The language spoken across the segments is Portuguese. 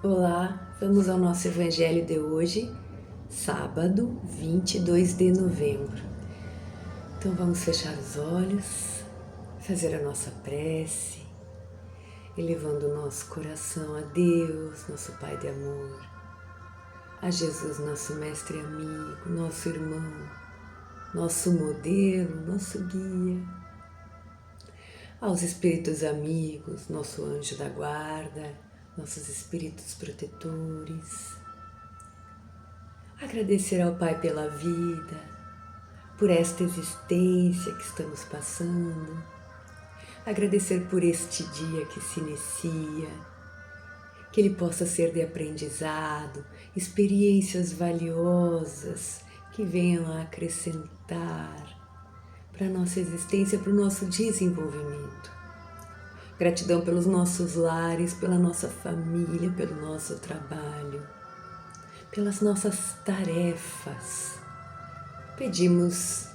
Olá, vamos ao nosso Evangelho de hoje, sábado, 22 de novembro. Então vamos fechar os olhos, fazer a nossa prece, elevando o nosso coração a Deus, nosso Pai de amor, a Jesus, nosso mestre e amigo, nosso irmão, nosso modelo, nosso guia, aos espíritos amigos, nosso anjo da guarda, nossos espíritos protetores. Agradecer ao Pai pela vida, por esta existência que estamos passando. Agradecer por este dia que se inicia, que ele possa ser de aprendizado, experiências valiosas que venham a acrescentar para a nossa existência, para o nosso desenvolvimento. Gratidão pelos nossos lares, pela nossa família, pelo nosso trabalho, pelas nossas tarefas. Pedimos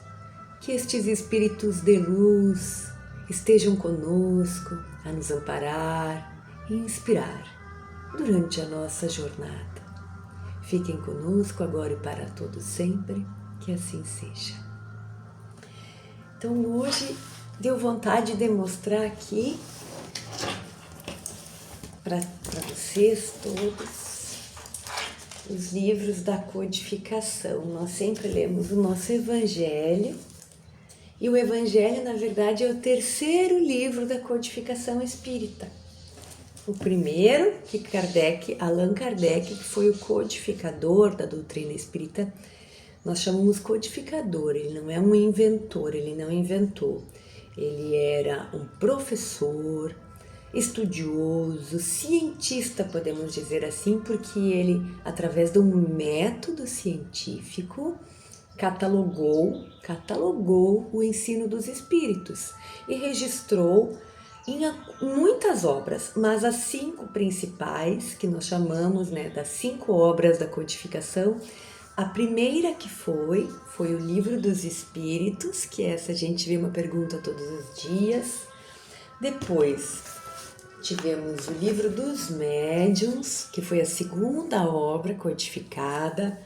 que estes espíritos de luz estejam conosco a nos amparar e inspirar durante a nossa jornada. Fiquem conosco agora e para todo sempre, que assim seja. Então hoje deu vontade de mostrar aqui para vocês todos os livros da codificação. Nós sempre lemos o nosso Evangelho, e o Evangelho, na verdade, é o terceiro livro da codificação espírita. O primeiro, que Allan Kardec, que foi o codificador da doutrina espírita, nós chamamos codificador, ele não é um inventor, ele não inventou. Ele era um professor, estudioso, cientista, podemos dizer assim, porque ele, através de um método científico, catalogou o ensino dos espíritos e registrou em muitas obras, mas as 5 principais, que nós chamamos, das 5 obras da codificação, a primeira que foi o Livro dos Espíritos, que essa a gente vê uma pergunta todos os dias. Depois tivemos o Livro dos Médiuns, que foi a segunda obra codificada.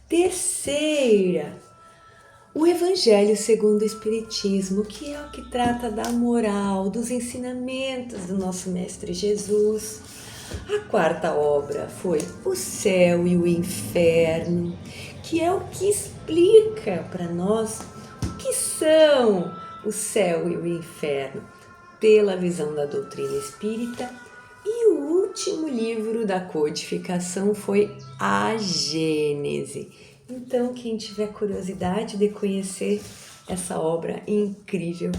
Terceira, o Evangelho segundo o Espiritismo, que é o que trata da moral, dos ensinamentos do nosso Mestre Jesus. A quarta obra foi O Céu e o Inferno, que é o que explica para nós o que são o céu e o inferno, pela visão da doutrina espírita. E o último livro da codificação foi a Gênese. Então, quem tiver curiosidade de conhecer essa obra incrível,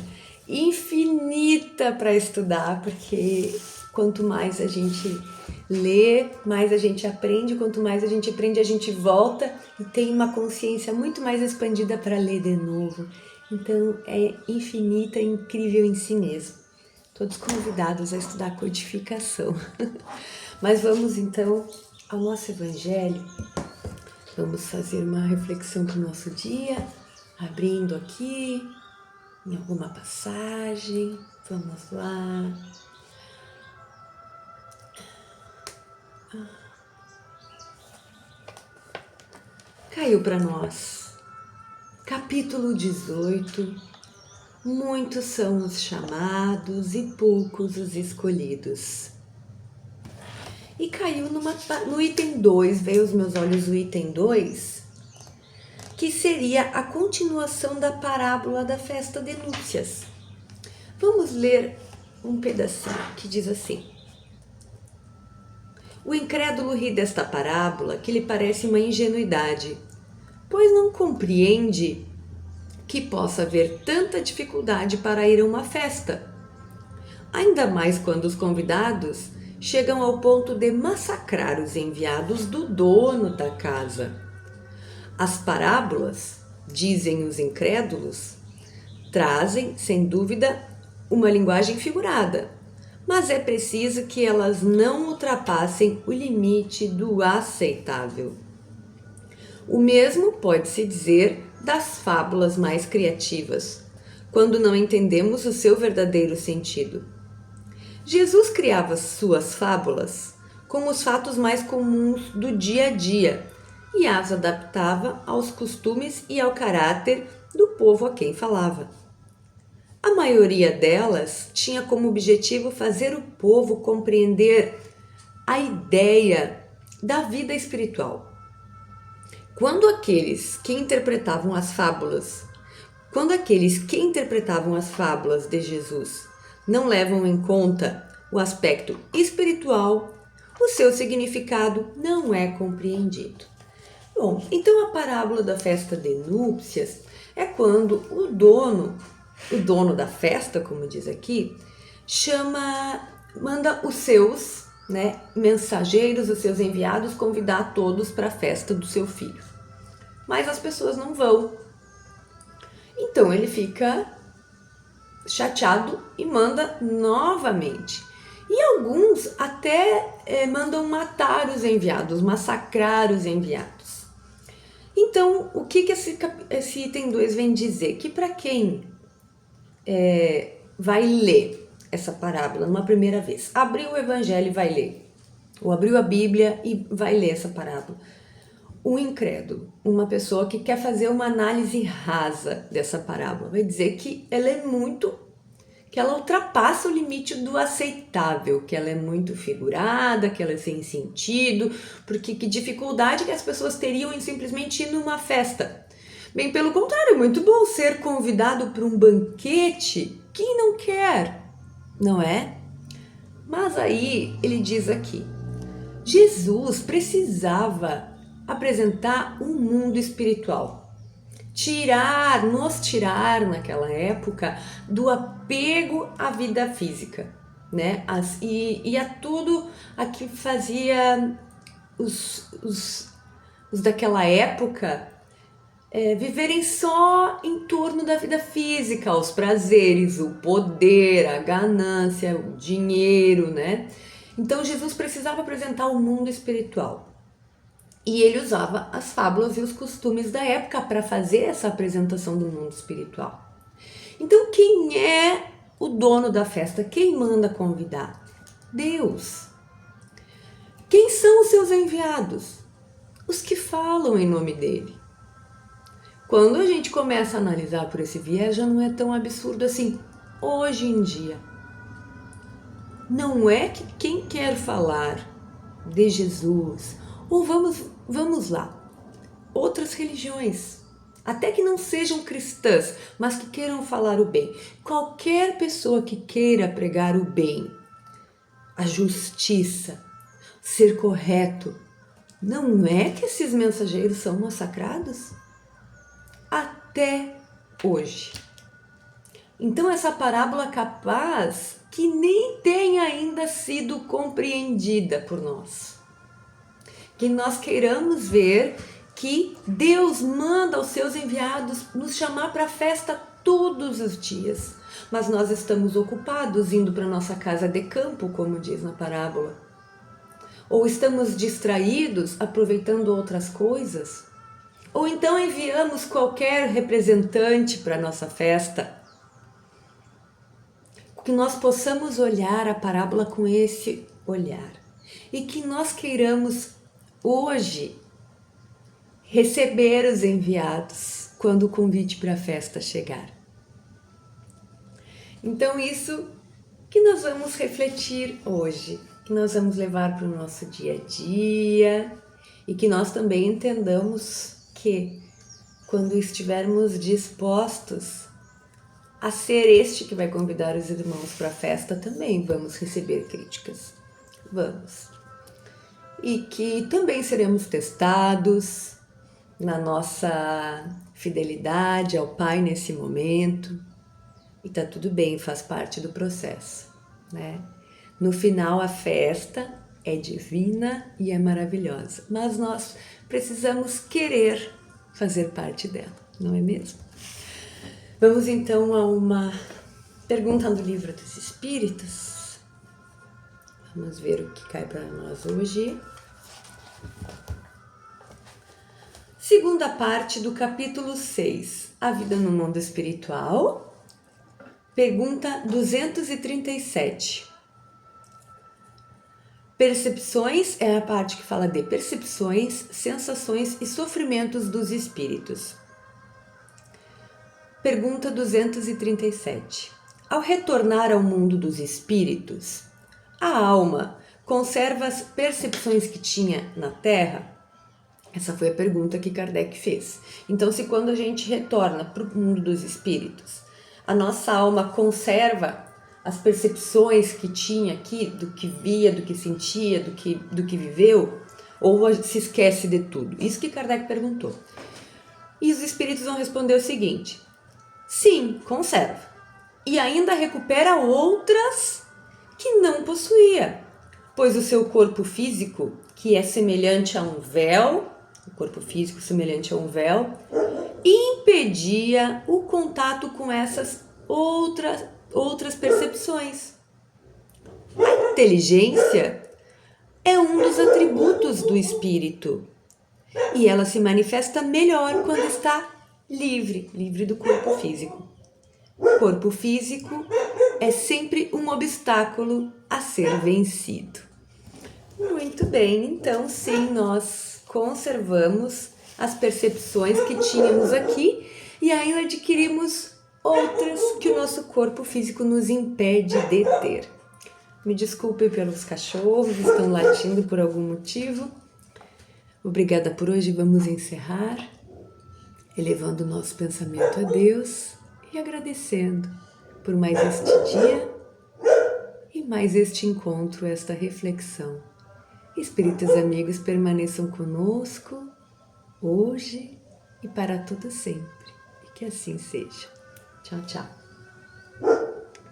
infinita para estudar, porque quanto mais a gente lê, mais a gente aprende, quanto mais a gente volta e tem uma consciência muito mais expandida para ler de novo. Então, é infinita, incrível em si mesmo. Todos convidados a estudar codificação. Mas vamos então ao nosso Evangelho. Vamos fazer uma reflexão para o nosso dia, abrindo aqui em alguma passagem. Vamos lá. Caiu para nós. Capítulo 18. Muitos são os chamados e poucos os escolhidos. E caiu no item 2, veio aos meus olhos o item 2, que seria a continuação da parábola da festa de núpcias. Vamos ler um pedacinho que diz assim: O incrédulo ri desta parábola, que lhe parece uma ingenuidade, pois não compreende que possa haver tanta dificuldade para ir a uma festa, ainda mais quando os convidados chegam ao ponto de massacrar os enviados do dono da casa. As parábolas, dizem os incrédulos, trazem, sem dúvida, uma linguagem figurada, mas é preciso que elas não ultrapassem o limite do aceitável. O mesmo pode-se dizer das fábulas mais criativas, quando não entendemos o seu verdadeiro sentido. Jesus criava suas fábulas com os fatos mais comuns do dia a dia e as adaptava aos costumes e ao caráter do povo a quem falava. A maioria delas tinha como objetivo fazer o povo compreender a ideia da vida espiritual. Quando aqueles que interpretavam as fábulas de Jesus não levam em conta o aspecto espiritual, o seu significado não é compreendido. Bom, então a parábola da festa de núpcias é quando o dono da festa, como diz aqui, manda os seus mensageiros, os seus enviados, convidar todos para a festa do seu filho. Mas as pessoas não vão. Então ele fica chateado e manda novamente. E alguns até mandam matar os enviados, massacrar os enviados. Então, o que esse item 2 vem dizer? Que para quem vai ler essa parábola numa primeira vez, abriu o evangelho e vai ler, ou abriu a Bíblia e vai ler essa parábola, um incrédulo, uma pessoa que quer fazer uma análise rasa dessa parábola, vai dizer que ela ultrapassa o limite do aceitável, que ela é muito figurada, que ela é sem sentido, porque que dificuldade que as pessoas teriam em simplesmente ir numa festa. Bem, pelo contrário, é muito bom ser convidado para um banquete. Quem não quer, não é? Mas aí ele diz aqui, Jesus precisava apresentar um mundo espiritual. Nos tirar naquela época do apego à vida física, né? E a tudo a que fazia os daquela época viverem só em torno da vida física, os prazeres, o poder, a ganância, o dinheiro, né? Então Jesus precisava apresentar o mundo espiritual. E ele usava as fábulas e os costumes da época para fazer essa apresentação do mundo espiritual. Então, quem é o dono da festa? Quem manda convidar? Deus. Quem são os seus enviados? Os que falam em nome dele. Quando a gente começa a analisar por esse viés, já não é tão absurdo assim. Hoje em dia, não é que quem quer falar de Jesus, ou vamos lá, outras religiões, até que não sejam cristãs, mas que queiram falar o bem. Qualquer pessoa que queira pregar o bem, a justiça, ser correto, não é que esses mensageiros são massacrados? Até hoje. Então essa parábola é capaz que nem tenha ainda sido compreendida por nós. Que nós queiramos ver que Deus manda os seus enviados nos chamar para a festa todos os dias. Mas nós estamos ocupados indo para nossa casa de campo, como diz na parábola. Ou estamos distraídos aproveitando outras coisas. Ou então enviamos qualquer representante para a nossa festa. Que nós possamos olhar a parábola com esse olhar. E que nós queiramos hoje receber os enviados quando o convite para a festa chegar. Então isso que nós vamos refletir hoje, que nós vamos levar para o nosso dia a dia e que nós também entendamos que quando estivermos dispostos a ser este que vai convidar os irmãos para a festa, também vamos receber críticas. Vamos. E que também seremos testados na nossa fidelidade ao Pai nesse momento. E tá tudo bem, faz parte do processo, né? No final, a festa é divina e é maravilhosa, mas nós precisamos querer fazer parte dela, não é mesmo? Vamos então a uma pergunta do Livro dos Espíritos. Vamos ver o que cai para nós hoje. Segunda parte do capítulo 6, A Vida no Mundo Espiritual. Pergunta 237. Percepções é a parte que fala de percepções, sensações e sofrimentos dos espíritos. Pergunta 237. Ao retornar ao mundo dos espíritos, a alma conserva as percepções que tinha na Terra? Essa foi a pergunta que Kardec fez. Então, se quando a gente retorna para o mundo dos espíritos, a nossa alma conserva as percepções que tinha aqui, do que via, do que sentia, do que viveu, ou se esquece de tudo? Isso que Kardec perguntou. E os espíritos vão responder o seguinte: sim, conserva. E ainda recupera outras que não possuía, pois o seu corpo físico, que é semelhante a um véu, o corpo físico semelhante a um véu, impedia o contato com essas outras percepções. A inteligência é um dos atributos do espírito e ela se manifesta melhor quando está livre do corpo físico. O corpo físico é sempre um obstáculo a ser vencido. Muito bem, então sim, nós conservamos as percepções que tínhamos aqui e ainda adquirimos outras que o nosso corpo físico nos impede de ter. Me desculpe pelos cachorros, estão latindo por algum motivo. Obrigada por hoje, vamos encerrar, elevando o nosso pensamento a Deus e agradecendo por mais este dia e mais este encontro, esta reflexão. Espíritos amigos, permaneçam conosco hoje e para todo sempre. E que assim seja. Tchau, tchau.